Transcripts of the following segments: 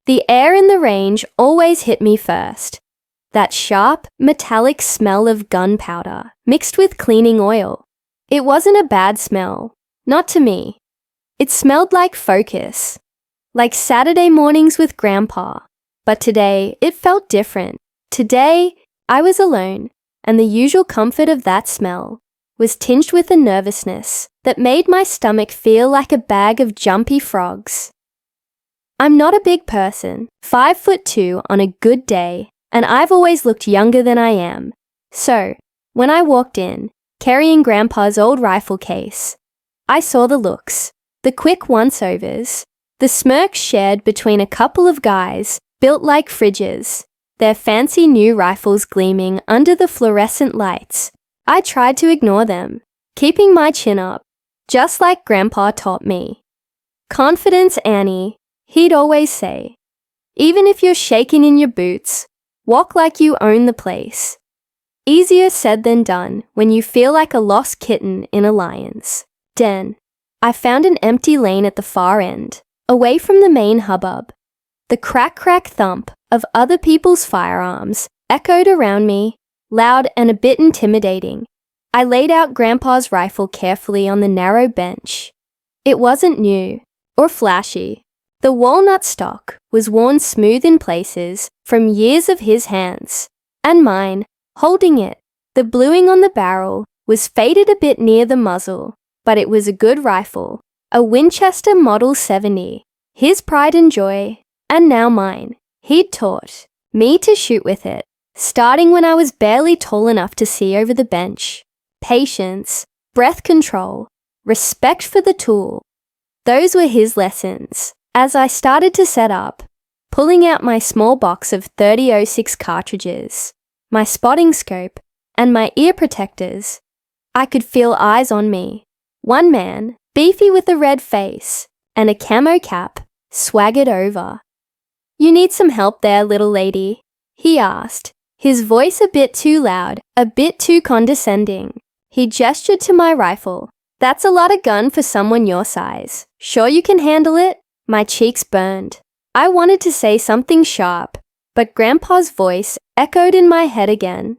The air in the range always hit me first. That sharp, metallic smell of gunpowder mixed with cleaning oil. It wasn't a bad smell, not to me. It smelled like focus, like Saturday mornings with Grandpa. But today, it felt different. Today, I was alone, and the usual comfort of that smell was tinged with a nervousness that made my stomach feel like a bag of jumpy frogs. I'm not a big person, 5'2" on a good day, and I've always looked younger than I am. So, when I walked in, carrying Grandpa's old rifle case, I saw the looks, the quick once-overs, the smirks shared between a couple of guys built like fridges, their fancy new rifles gleaming under the fluorescent lights. I tried to ignore them, keeping my chin up, just like Grandpa taught me. Confidence, Annie, he'd always say. Even if you're shaking in your boots, walk like you own the place. Easier said than done when you feel like a lost kitten in a lion's den. I found an empty lane at the far end, away from the main hubbub. The crack-crack thump of other people's firearms echoed around me, loud and a bit intimidating. I laid out Grandpa's rifle carefully on the narrow bench. It wasn't new or flashy. The walnut stock was worn smooth in places from years of his hands, and mine, holding it. The bluing on the barrel was faded a bit near the muzzle, but it was a good rifle, a Winchester Model 70, his pride and joy, and now mine. He'd taught me to shoot with it, starting when I was barely tall enough to see over the bench. Patience, breath control, respect for the tool. Those were his lessons. As I started to set up, pulling out my small box of 30-06 cartridges, my spotting scope, and my ear protectors, I could feel eyes on me. One man, beefy with a red face and a camo cap, swaggered over. "You need some help there, little lady?" he asked, his voice a bit too loud, a bit too condescending. He gestured to my rifle. "That's a lot of gun for someone your size. Sure you can handle it?" My cheeks burned. I wanted to say something sharp, but Grandpa's voice echoed in my head again.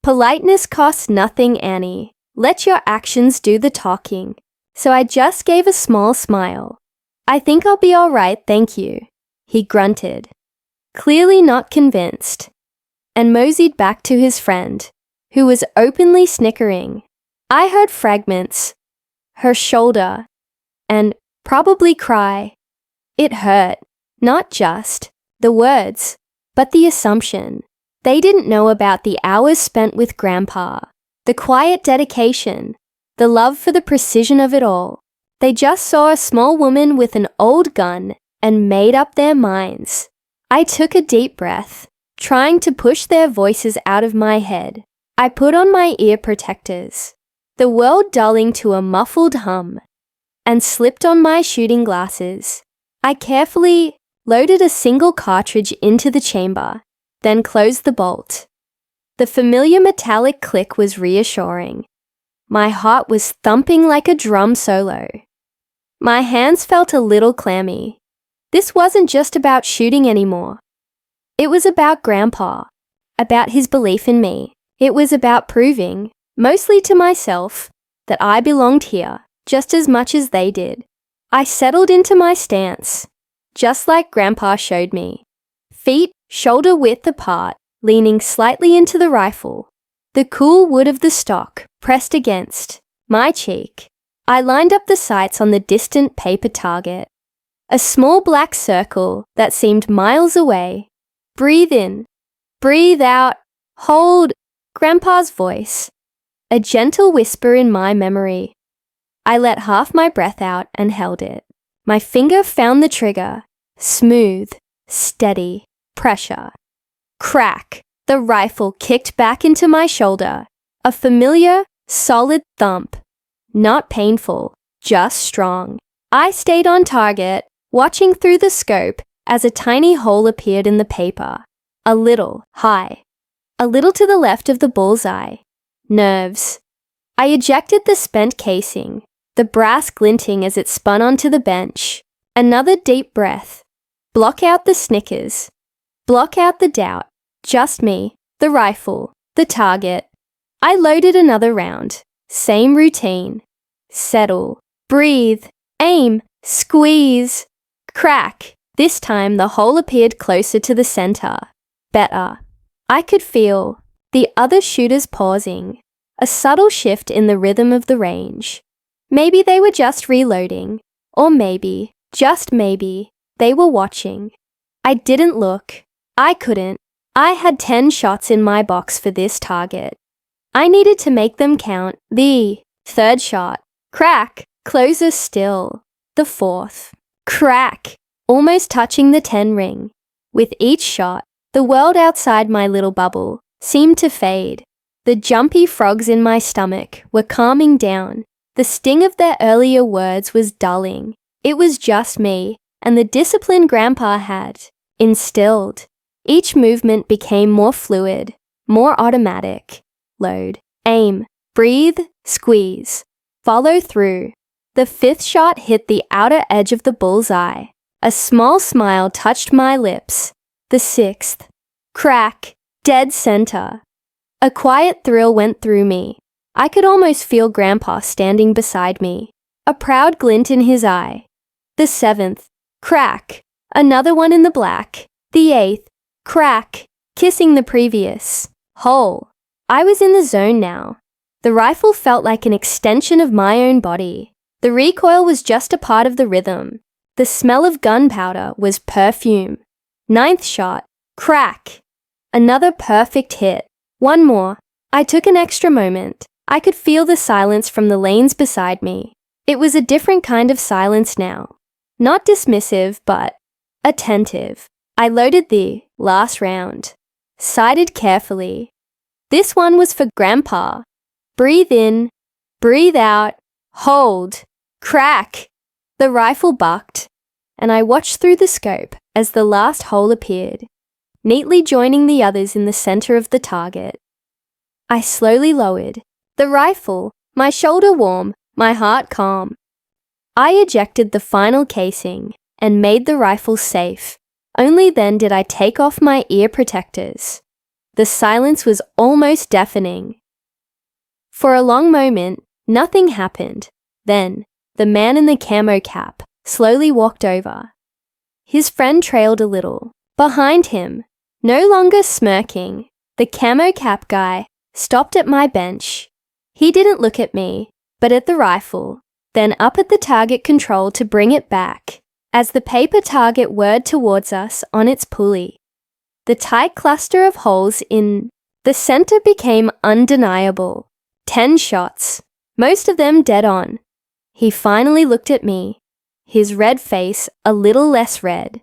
"Politeness costs nothing, Annie. Let your actions do the talking." So I just gave a small smile. "I think I'll be all right, thank you," he grunted, clearly not convinced, and moseyed back to his friend, who was openly snickering. I heard fragments, her shoulder, and probably cry. It hurt, not just the words, but the assumption. They didn't know about the hours spent with Grandpa, the quiet dedication, the love for the precision of it all. They just saw a small woman with an old gun and made up their minds. I took a deep breath, trying to push their voices out of my head. I put on my ear protectors, the world dulling to a muffled hum, and slipped on my shooting glasses. I carefully loaded a single cartridge into the chamber, then closed the bolt. The familiar metallic click was reassuring. My heart was thumping like a drum solo. My hands felt a little clammy. This wasn't just about shooting anymore. It was about Grandpa, about his belief in me. It was about proving, mostly to myself, that I belonged here just as much as they did. I settled into my stance, just like Grandpa showed me. Feet shoulder width apart, leaning slightly into the rifle. The cool wood of the stock pressed against my cheek. I lined up the sights on the distant paper target. A small black circle that seemed miles away. Breathe in, breathe out, hold. Grandpa's voice, a gentle whisper in my memory. I let half my breath out and held it. My finger found the trigger. Smooth, steady, pressure. Crack! The rifle kicked back into my shoulder. A familiar, solid thump. Not painful, just strong. I stayed on target, watching through the scope as a tiny hole appeared in the paper. A little high. A little to the left of the bullseye. Nerves. I ejected the spent casing, the brass glinting as it spun onto the bench. Another deep breath. Block out the snickers. Block out the doubt. Just me, the rifle, the target. I loaded another round. Same routine. Settle. Breathe. Aim. Squeeze. Crack. This time the hole appeared closer to the center. Better. I could feel the other shooters pausing. A subtle shift in the rhythm of the range. Maybe they were just reloading. Or maybe, just maybe, they were watching. I didn't look. I couldn't. I had 10 shots in my box for this target. I needed to make them count. The third shot. Crack. Closer still. The fourth. Crack. Almost touching the 10 ring. With each shot, the world outside my little bubble seemed to fade. The jumpy frogs in my stomach were calming down. The sting of their earlier words was dulling. It was just me and the discipline Grandpa had instilled. Each movement became more fluid, more automatic. Load, aim, breathe, squeeze, follow through. The fifth shot hit the outer edge of the bullseye. A small smile touched my lips. The sixth. Crack. Dead center. A quiet thrill went through me. I could almost feel Grandpa standing beside me, a proud glint in his eye. The seventh. Crack. Another one in the black. The eighth. Crack. Kissing the previous. Hole. I was in the zone now. The rifle felt like an extension of my own body. The recoil was just a part of the rhythm. The smell of gunpowder was perfume. Ninth shot. Crack. Another perfect hit. One more. I took an extra moment. I could feel the silence from the lanes beside me. It was a different kind of silence now. Not dismissive, but attentive. I loaded the last round. Sighted carefully. This one was for Grandpa. Breathe in. Breathe out. Hold. Crack. The rifle bucked, and I watched through the scope as the last hole appeared, neatly joining the others in the center of the target. I slowly lowered. The rifle, my shoulder warm, my heart calm. I ejected the final casing and made the rifle safe. Only then did I take off my ear protectors. The silence was almost deafening. For a long moment, nothing happened. Then, the man in the camo cap slowly walked over. His friend trailed a little. Behind him, no longer smirking, the camo cap guy stopped at my bench. He didn't look at me, but at the rifle, then up at the target control to bring it back, as the paper target whirred towards us on its pulley. The tight cluster of holes in the center became undeniable. 10 shots, most of them dead on. He finally looked at me, his red face a little less red.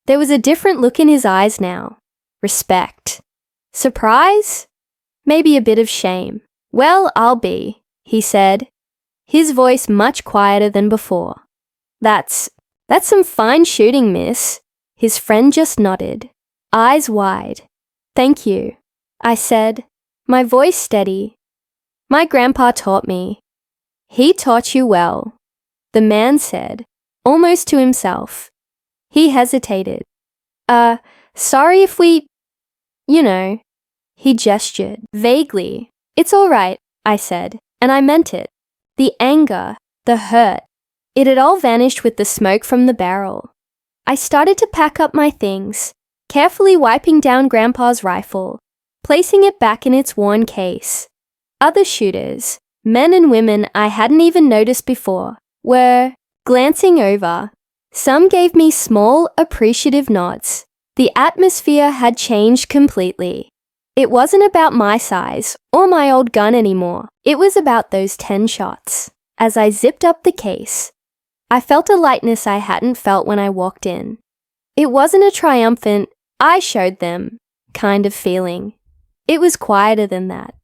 There was a different look in his eyes now. Respect. Surprise? Maybe a bit of shame. Well, I'll be, he said, his voice much quieter than before. That's some fine shooting, miss. His friend just nodded, eyes wide. Thank you, I said, my voice steady. My grandpa taught me. He taught you well, the man said, almost to himself. He hesitated. Sorry if we, He gestured, vaguely. It's all right, I said, and I meant it. The anger, the hurt, it had all vanished with the smoke from the barrel. I started to pack up my things, carefully wiping down Grandpa's rifle, placing it back in its worn case. Other shooters, men and women I hadn't even noticed before, were glancing over. Some gave me small, appreciative nods. The atmosphere had changed completely. It wasn't about my size or my old gun anymore. It was about those 10 shots. As I zipped up the case, I felt a lightness I hadn't felt when I walked in. It wasn't a triumphant, I showed them kind of feeling. It was quieter than that.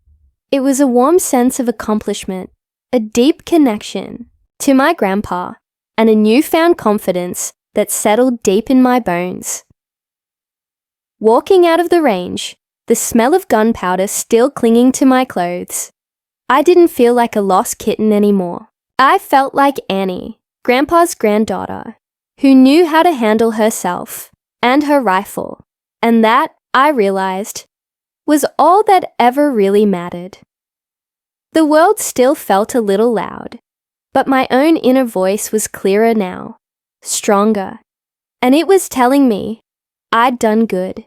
It was a warm sense of accomplishment, a deep connection to my grandpa, and a newfound confidence that settled deep in my bones. Walking out of the range, the smell of gunpowder still clinging to my clothes, I didn't feel like a lost kitten anymore. I felt like Annie, Grandpa's granddaughter, who knew how to handle herself and her rifle, and that, I realized, was all that ever really mattered. The world still felt a little loud, but my own inner voice was clearer now, stronger, and it was telling me I'd done good.